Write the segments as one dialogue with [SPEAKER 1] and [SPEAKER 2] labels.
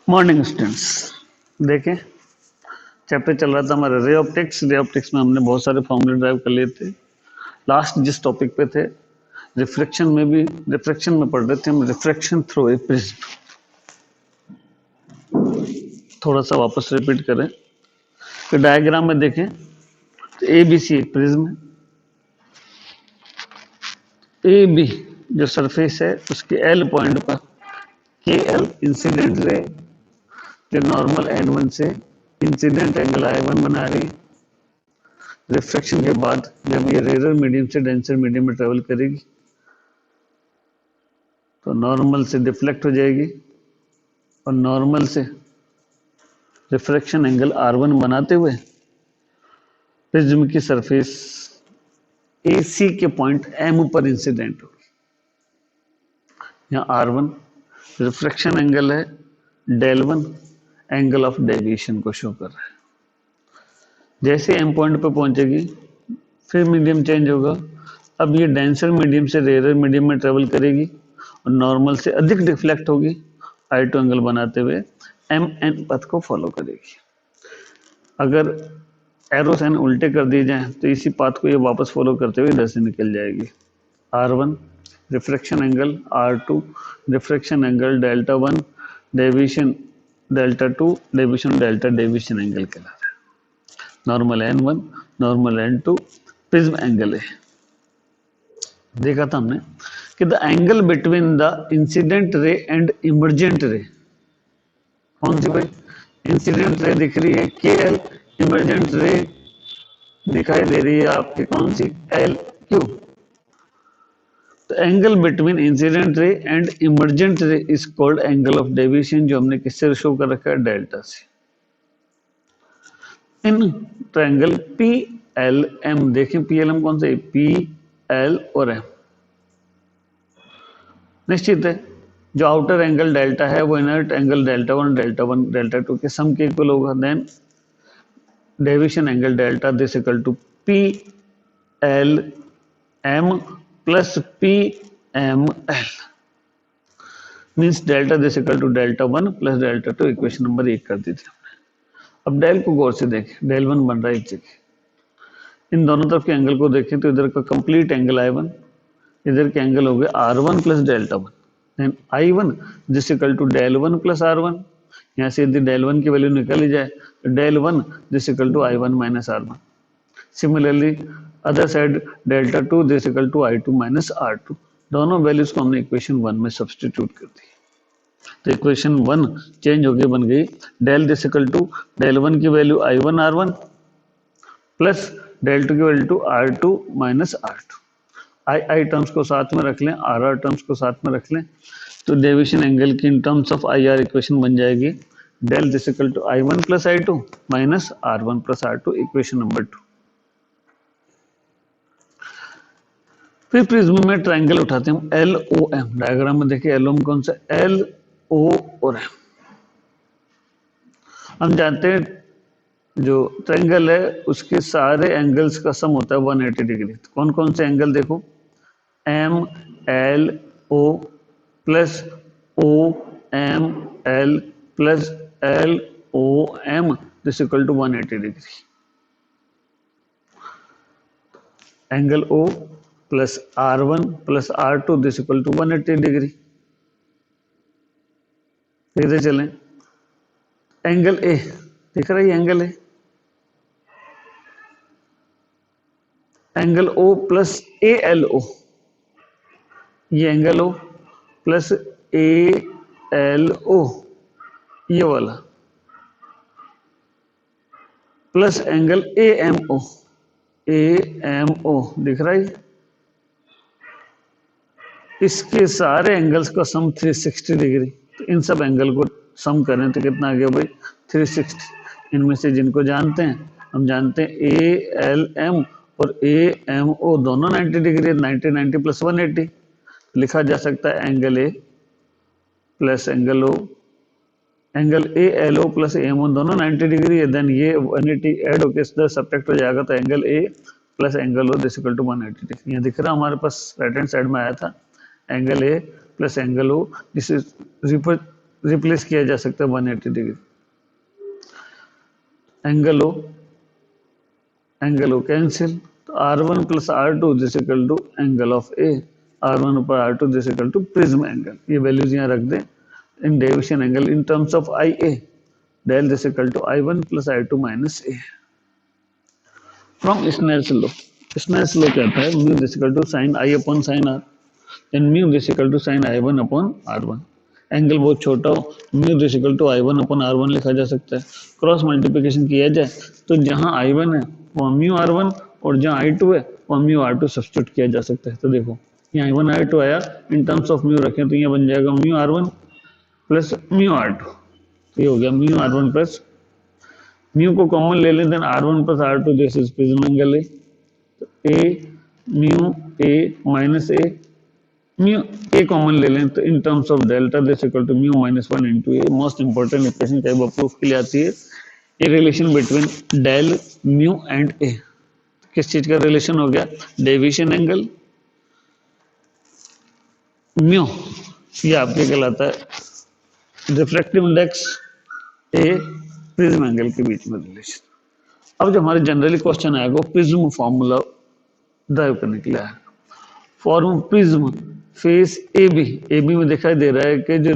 [SPEAKER 1] Morning students, देखें chapter चल रहा था हमारा रे ऑप्टिक्स। रे ऑप्टिक्स में हमने बहुत सारे फॉर्मूले ड्राइव कर लिए थे। लास्ट जिस टॉपिक पे थे रिफ्लेक्शन में, भी रिफ्लेक्शन में पढ़ रहे थे हम, रिफ्लेक्शन थ्रू ए प्रिज्म। थोड़ा सा वापस रिपीट करें तो डायग्राम में देखें तो ए बी सी एक प्रिज्म है। ए बी जो सरफेस है उसके एल पॉइंट पर के एल इंसिडेंट रे जो नॉर्मल एन वन से इंसिडेंट एंगल आई वन बना रही है। रिफ्लेक्शन के बाद जब ये रेयर मीडियम से डेंसर मीडियम में ट्रेवल करेगी तो नॉर्मल से डिफ्लेक्ट हो जाएगी और नॉर्मल से रिफ्रैक्शन एंगल R1 बनाते हुए प्रिज्म की सरफेस AC के पॉइंट M पर इंसिडेंट होगी। यहाँ R1 रिफ्रैक्शन एंगल है, del1 एंगल ऑफ डेविएशन को शो कर रहा है। जैसे M पॉइंट पर पहुंचेगी फिर मीडियम चेंज होगा। अब ये डेंसर मीडियम से रेयर मीडियम में ट्रेवल करेगी और नॉर्मल से अधिक डिफ्लेक्ट होगी, I2 एंगल बनाते हुए MN पथ को फॉलो करेगी। अगर एरो साइन उल्टे कर दिए जाएं तो इसी पाथ को ये वापस फॉलो करते हुए इधर से निकल जाएगी। R1 refraction angle, R2 refraction angle, delta 1 deviation, delta 2 deviation, delta deviation angle कहलाता है। Normal N1 normal N2 prism angle है। देखा था हमने कि the angle between the incident ray and emergent रे, कौन सी भाई? इंसिडेंट रे दिख रही है KL, इमर्जेंट रे दिखाई दे रही है आपकी कौन सी? LQ। तो angle between incident ray and emergent रे is called angle of deviation, जो हमने किससे शो कर रखा है? डेल्टा से। इन ट्रायंगल PLM देखें, PLM कौन सा है? PL और M। निश्चित है जो आउटर एंगल डेल्टा है वो इनर एंगल डेल्टा 1 डेल्टा 2 के सम के इक्वल होगा। Then deviation angle delta this equal to PLM plus PML means delta this equal to delta 1 plus delta 2। Equation number 1 कर दी थी हमने। अब डेल को गौर से देखें, डेल 1 बन रहा है इस जगह। इन दोनों तरफ के एंगल को देखें तो इधर का कंप्लीट एंगल I1, इधर के एंगल हो गए R1 plus delta 1। Then I1 this equal to del 1 plus R1। यहाँ से यदि डेल 1 की वैल्यू निकल ही जाए तो del 1 this equal to I1 minus R1। Similarly other side delta 2 this equal to I2 minus R2। दोनों वैल्यूज को हमने इक्वेशन 1 में सब्स्टिट्यूट कर दी तो इक्वेशन 1 चेंज होके बन गई del this equal to del 1 की value I1 R1 plus del 2 की value to R2 minus R2। I terms को साथ में रख लें, आर टर्म्स को साथ में रख लें तो डेविएशन एंगल की in terms of IR equation बन जाएगी del this equal to I1 plus I2 minus R1 plus R2। Equation number 2। फिर प्रिज्म में ट्रायंगल उठाते हैं हम LOM। डायग्राम में देखिए LOM कौन सा? LO और M। हम जानते हैं जो ट्रायंगल है उसके सारे एंगल्स का सम होता है 180 डिग्री। तो कौन कौन से एंगल देखो? MLO plus OML plus LOM this equal to 180 degree. Angle O plus R1 plus R2 this equal to 180 degree. इधर चलें, एंगल A दिख रहा है, angle A, angle O plus ALO, ये एंगल O प्लस ALO ये वाला plus angle AMO, AMO दिख रहा है। इसके सारे एंगल्स का सम 360 डिग्री। तो इन सब एंगल को सम करें तो कितना आ गया भाई? 360। इनमें से जिनको जानते हैं हम जानते हैं ALM और AMO दोनों 90 डिग्री, 90 90 प्लस 180 लिखा जा सकता है angle A plus angle O, angle ALO plus AMO दोनों 90 डिग्री है। देन ये 180 ऐड होकर इधर सब्ट्रैक्ट हो जाएगा तो angle A plus angle O this equal to 180 degree. यहाँ दिख रहा हमारे पास राइट हैंड साइड में आया था angle A plus angle O, this is replace किया जा सकता है 180 डिग्री। एंगल ओ कैंसिल, तो R1 plus R2 this equal to angle of A, R1 ऊपर R2 this equal to prism angle. ये वैल्यूज यहाँ रख दें in deviation angle in terms of I A, del this equal to I1 plus I2 minus A. From Snell's law, Snell's law कहता है mu this equal to sine I upon sine R, then mu this equal to sine I1 upon R1। Angle बहुत छोटा हो, mu this equal to I1 upon R1 लिखा जा सकता है। Cross multiplication किया जाए तो जहां I1 है वहाँ म्यू R1 और जहां I2 है वहाँ म्यू R2 सब्स्टिट्यूट किया जा सकता है। तो देखो यहाँ I1 I2 आया, इन टर्म्स ऑफ म्यू रखें तो यहाँ बन जाएगा mu R1 plus mu R2। तो ये हो गया म्यू R1 प्लस, म्यू को कॉमन ले लें, then R1 plus R2 this is prism angle A, mu A minus A, mu A common ले लें तो in terms of delta this equal to mu minus 1 into A. Most important equation type of proof के लिए आती है ये relation between del mu and A. किस चीज का रिलेशन हो गया, डेविएशन एंगल म्यू, ये आपके कहलाता है refractive index a prism angle के बीच में रिलेशन। अब जो हमारे जनरली क्वेश्चन आएगा प्रिज्म फॉर्मूला ड्राइव करने के लिए आएगा। Form prism face A B में दिखाई दे रहा है कि जो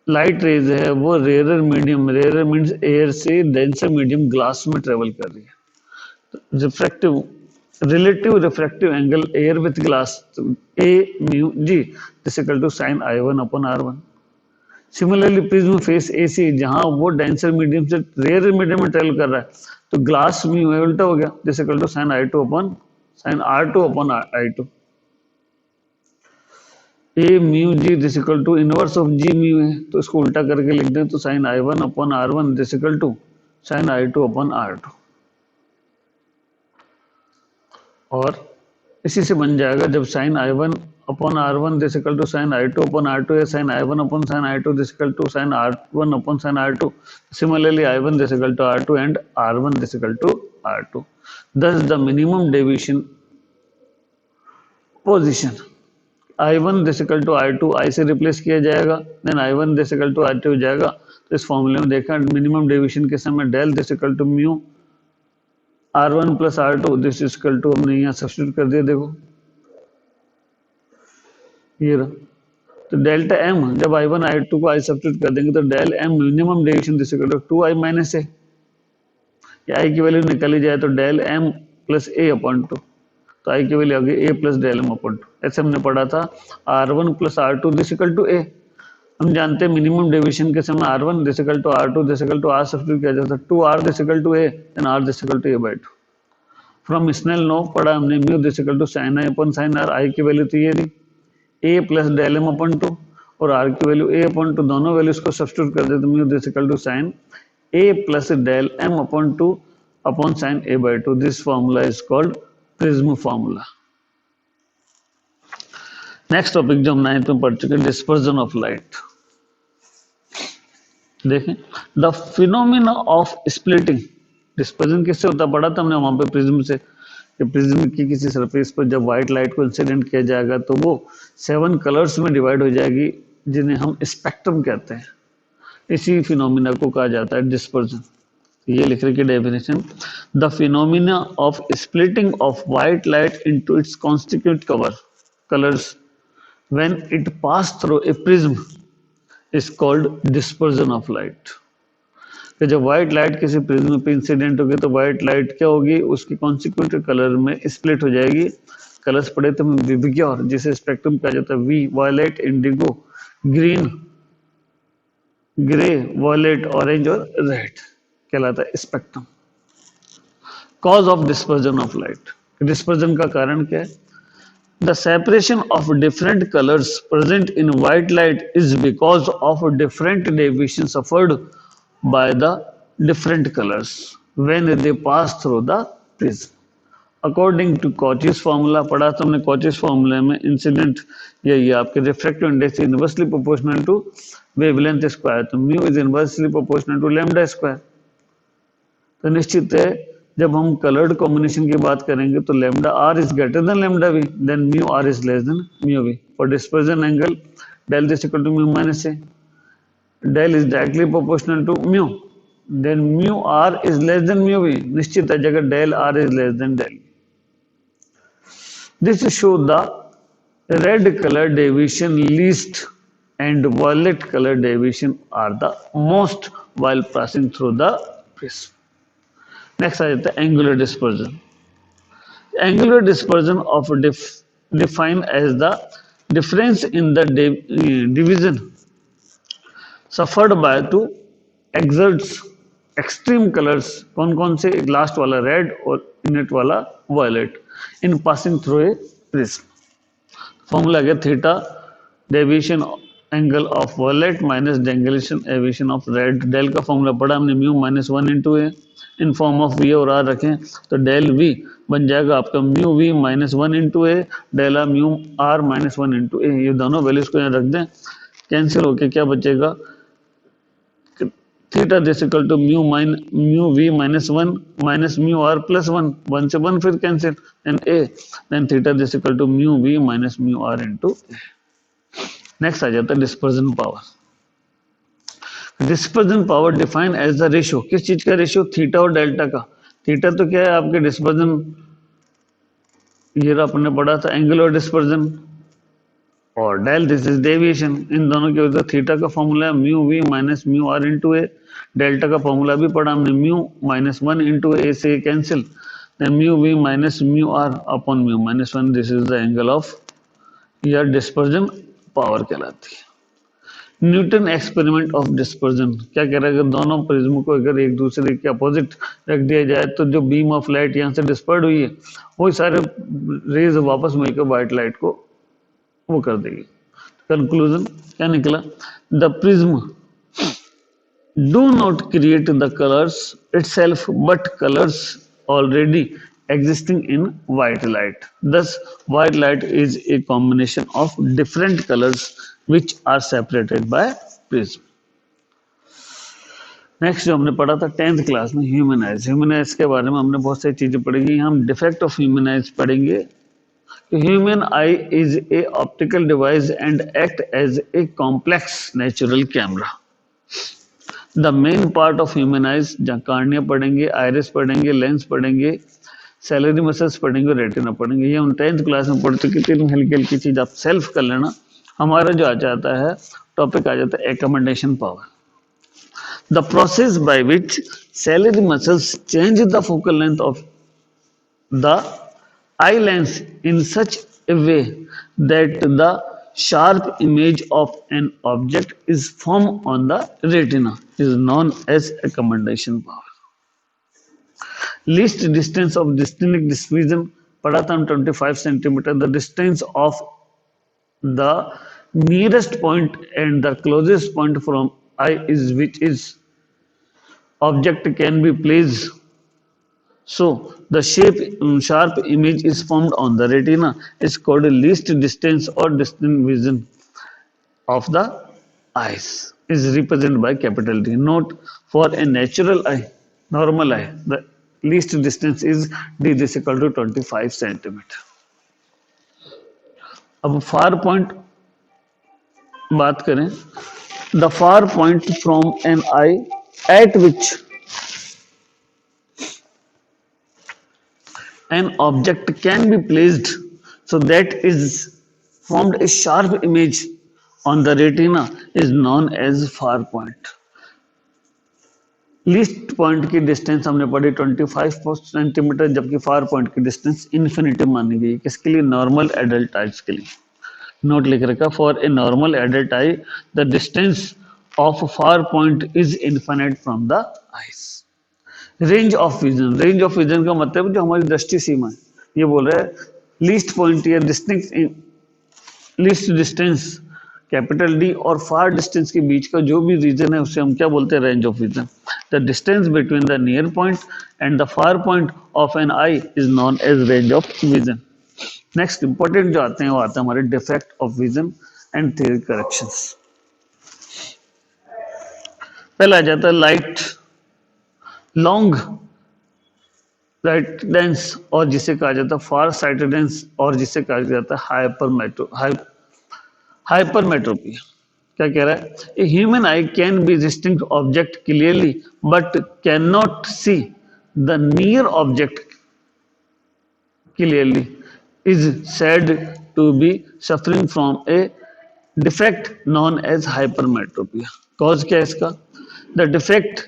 [SPEAKER 1] लाइट रेज है वो rare medium, rare means air से डेंसर मीडियम ग्लास में ट्रेवल कर रही है। तो refractive relative refractive angle air with glass A mu ji this equal to sine I1 upon R1। Similarly prism face A C जहां वो denser medium से rare medium में ट्रेवल कर रहा है तो ग्लास म्यू उल्टा हो गया, this equal to sine I2 upon sine R2 upon I2। A mu ji this equal to inverse of g mu है तो इसको उल्टा करके लिख दें तो sine I1 upon R1 this equal to sine I2 upon R2। और इसी से बन जाएगा जब sine I1 upon R1 this equal to sine I2 upon R2 या sine I1 upon sine I2 this equal to sine R1 upon sine R2। Similarly I1 this equal to R2 and R1 this equal to R2। Thus the minimum deviation position I1 this equal to I2 I से replace किया जाएगा, then I1 this equal to R2 हो जाएगा। तो इस फॉर्मूले में देखा मिनिमम डेविएशन के समय del this equal to mu R1 plus R2 this equal to हमने यहाँ सब्स्टिट्यूट कर दिया। देखो ये रहा, तो डेल्टा M जब I1 I2 को I सब्स्टिट्यूट कर देंगे तो del M minimum deviation this equal to 2I minus A, I की वैल्यू निकाली जाए तो del M plus A upon 2, तो I की वैल्यू आ गई A plus del M upon 2। ऐसे हमने पढ़ा था R1 plus R2 this equal to A. हम जानते हैं मिनिमम डेविएशन के समय R1 this equal to R2 this equal to R substitute किया जाता है, 2R this equal to A and R this equal to A by 2। From Snell law पढ़ा हमने mu this equal to sine I upon sine R, I की वैल्यू तो ये थी A plus del M upon 2 और R की value ए upon 2, दोनों वैल्यूज को सब्स्टिट्यूट कर देते mu this equal to sine A plus del M upon 2 upon sine A by 2। This formula is called prism formula. Next topic जो हम 9th में पढ़ चुके हैं डिस्पर्जन ऑफ लाइट। देखें the phenomena of splitting, dispersion किससे होता है पढ़ा था हमने वहां पे प्रिज्म से, कि प्रिज्म की किसी सरफेस पर जब व्हाइट लाइट को इंसिडेंट किया जाएगा तो वो 7 कलर्स में डिवाइड हो जाएगी जिन्हें हम स्पेक्ट्रम कहते हैं। इसी फिनोमिना को कहा जाता है डिस्पर्जन। ये लिख रहे की definition, the phenomena of splitting of white light into its constitute colours when it pass through a prism is called dispersion of light। कि जब व्हाइट लाइट किसी प्रिज्म पे इंसिडेंट होगी तो व्हाइट लाइट क्या होगी, उसकी कॉन्सिक्वेंट कलर में स्प्लिट हो जाएगी। कलर्स पढ़े तो विविग्योर जिसे स्पेक्ट्रम कहा जाता है, V violet indigo green grey violet orange और रेड कहलाता है spectrum. Cause of dispersion of light, dispersion का कारण क्या है, the separation of different colors present in white light is because of different deviation suffered by the different colors when they pass through the prism। According to Cauchy's formula पढ़ा तो हमने Cauchy's formula में incident ये आपके refractive index inversely proportional to wavelength square, तो mu is inversely proportional to lambda square. तो निश्चित है जब हम कलर्ड कॉम्बिनेशन की बात करेंगे तो lambda R is greater than lambda V, then mu R is less than mu V. For dispersion angle del this equal to mu minus a. Del is directly proportional to mu. Then mu r is less than mu v. निश्चित है जगह del r is less than del. This shows the red color deviation least and violet color deviation are the most while passing through the prism. Next आ जाता है angular dispersion. Angular dispersion of defined as the difference in the division suffered by two exerts extreme colors. कौन कौन से? एक last वाला red और इनेट वाला violet in passing through a prism. Formula गया theta deviation angle of violet minus deviation of red. Del का फॉर्मूला पढ़ा हमने mu minus one into A in form of V और आर रखें तो डेल वी बन जाएगा आपका mu V minus one into A del R mu R minus one into A. ये दोनों वैल्यूज को यहाँ रख दें, कैंसिल होके क्या बचेगा? Theta this equal to mu V minus one minus mu R plus one, one से वन फिर cancel and A then theta this equal to mu V minus mu R into A. Next आ जाता है dispersion power. Dispersion power define as the ratio. किस चीज का ratio? Theta और delta का. थीटा तो क्या है आपके डिस्पर्जन, ये अपने पढ़ा था एंगुलर डिस्पर्जन, और डेल दिस इज डेविएशन. इन दोनों की वजह थीटा का फॉर्मूला है mu V minus mu R into A. Delta का फॉर्मूला भी पढ़ा हमने mu minus one into A से cancel then mu V minus mu R upon mu minus one. This is the angle of या dispersion power कहलाती है. Newton experiment of dispersion क्या कह रहा है? अगर दोनों प्रिज्म को अगर एक दूसरे के अपोजिट रख दिया जाए तो जो बीम ऑफ लाइट यहाँ से डिस्पर्ड हुई है वही सारे रेज वापस मिलकर व्हाइट लाइट को वो कर देगी. कंक्लूजन क्या निकला? The prism do not create the colours itself but colours already existing in white light. Thus, white light is a combination of different colors which are separated by prism. Next जो हमने पढ़ा था 10th class में human eyes. Human eyes के बारे में हमने बहुत सारी चीजें पढ़ेंगी. हम डिफेक्ट ऑफ ह्यूमन आइज पढ़ेंगे. Human eye is a optical device and act as a complex natural camera. The main part of human eyes, जहाँ कार्निया पढ़ेंगे, आयरिस पढ़ेंगे, लेंस पढ़ेंगे, सैलरी मसल्स पढ़ेंगे, रेटिना पढ़ेंगे. ये हम 10th क्लास में पढ़ चुके थे. हल्की हल्की चीज आप सेल्फ कर लेना. हमारा जो आ जाता है टॉपिक आ जाता है accommodation power. The process by which salary muscles change the focal length of the eye lens in such A way that the sharp image of an object is formed on the retina is known as accommodation power. Least distance of distinct vision पढ़ा था हम 25 centimetre. The distance of the nearest point and the closest point from eye is which is object can be placed so the sharp image is formed on the retina is called least distance or distant vision of the eyes is represented by capital D. Note for a natural eye, normal eye, the least distance is D is equal to 25 centimeter. अब far point बात करें. The far point from an eye at which an object can be placed so that is formed a sharp image on the retina is known as far point. Least point की distance हमने पढ़ी 25 centimetre, जबकि far point की distance infinity मानी गई. किसके लिए? Normal adult eyes के लिए. नोट लिख रखा for a normal adult I the distance of far point is infinite from the eyes. Range of vision. Range of vision का मतलब जो हमारी दृष्टि सीमा है. ये बोल रहा है लीस्ट पॉइंट या लीस्ट डिस्टेंस कैपिटल डी और फार डिस्टेंस के बीच का जो भी रीजन है उसे हम क्या बोलते हैं? Range of vision. The distance between the near point and the far point of an eye is known as range of vision. Next important जो आते हैं वो आते हैं हमारे defect of vision and theory corrections. पहला आ जाता है लाइट लॉन्ग साइटेडनेस और जिसे कहा जाता है फार साइटेडनेस और जिसे कहा जाता है हाइपरमेट्रोपिया क्या कह रहा है? A human I can be distinct object clearly but can not see the near object clearly is said to be suffering from a defect known as hypermetropia. Cause क्या है इसका? The defect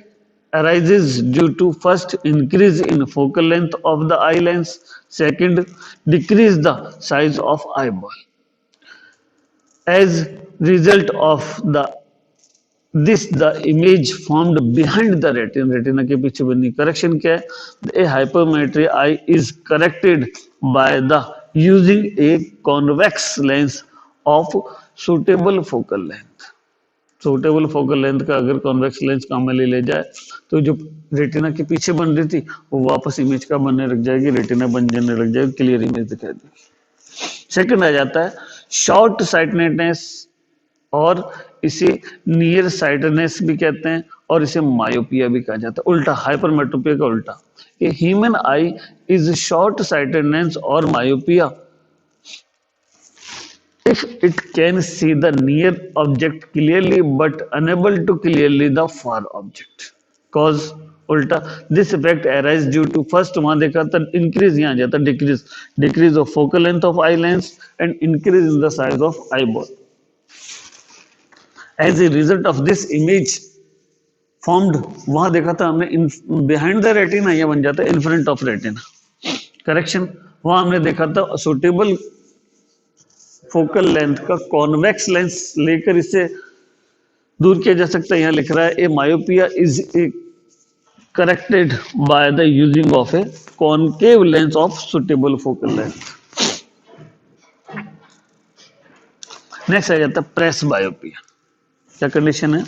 [SPEAKER 1] arises due to first increase in focal length of the eye lens, second decrease the size of eyeball. As result of the image formed behind the retina के पीछे बनी correction क्या है? A hypermetry eye is corrected by the using a convex lens of suitable focal length. Suitable focal length का अगर convex lens काम में ले जाए तो जो रेटिना के पीछे बन रही थी वो वापस इमेज का बनने लग जाएगी, रेटिना बन जाने लग जाएगी, क्लियर इमेज दिखाई देगी। सेकंड आ जाता है शॉर्ट साइटनेस और इसे नियर साइटनेस भी कहते हैं और इसे मायोपिया भी कहा जाता है। उल्टा हाइपरमेट्रोपिया का उल्टा, ये human eye is short sightedness और myopia if it can see the near object clearly but unable to clearly the far object. Cause उल्टा this effect arises due to first वहां देखा था increase, यहाँ जाता decrease of focal length of eye lens and increase in the size of eyeball. As a result of this image formed वहां देखा था हमने behind the retina, यह बन जाता है in front of retina. Correction वहां हमने देखा था suitable फोकल लेंथ का कॉन्वेक्स लेंस लेकर इसे दूर किया जा सकता है। यहां लिख रहा है a myopia is corrected by the using of a concave lens of suitable focal length. Next आ जाता है प्रेस बायोपिया। क्या कंडीशन है?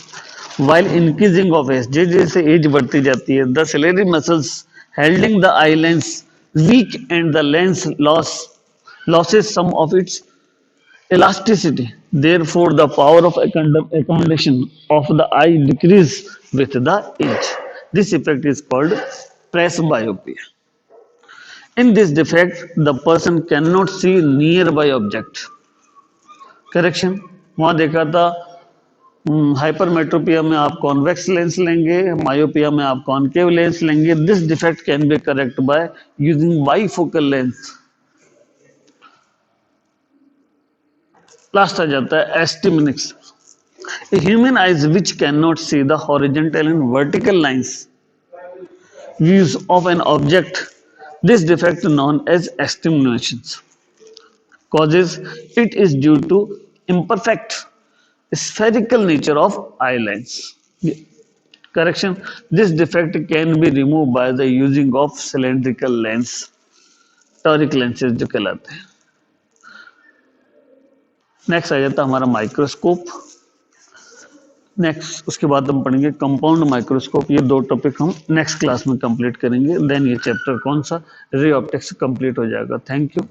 [SPEAKER 1] वाइल इंक्रीजिंग ऑफ एज, जैसे एज बढ़ती जाती है, the ciliary muscles holding the eye lens weak and the lens losses some of its elasticity. Therefore, the power of accommodation of the eye decreases with the age. This effect is called presbyopia. In this defect, the person cannot see nearby object. Correction. वहां देखा था hypermetropia में आप convex lens लेंगे, myopia में आप concave lens लेंगे. This defect can be correct by using bifocal lens. Last आ जाता है astigmatism. Human eyes which can not see the horizontal and vertical lines views of an object. This defect known as astigmatism. Causes it is due to imperfect spherical nature of eye lens. Correction. This defect can be removed by the using of cylindrical lens, toric lenses जो कहलाते हैं. Next आ जाता है हमारा microscope. Next उसके बाद हम पढ़ेंगे कंपाउंड माइक्रोस्कोप. ये दो टॉपिक हम नेक्स्ट क्लास में कंप्लीट करेंगे. देन ये चैप्टर कौन सा रे ऑप्टिक्स कंप्लीट हो जाएगा. Thank you.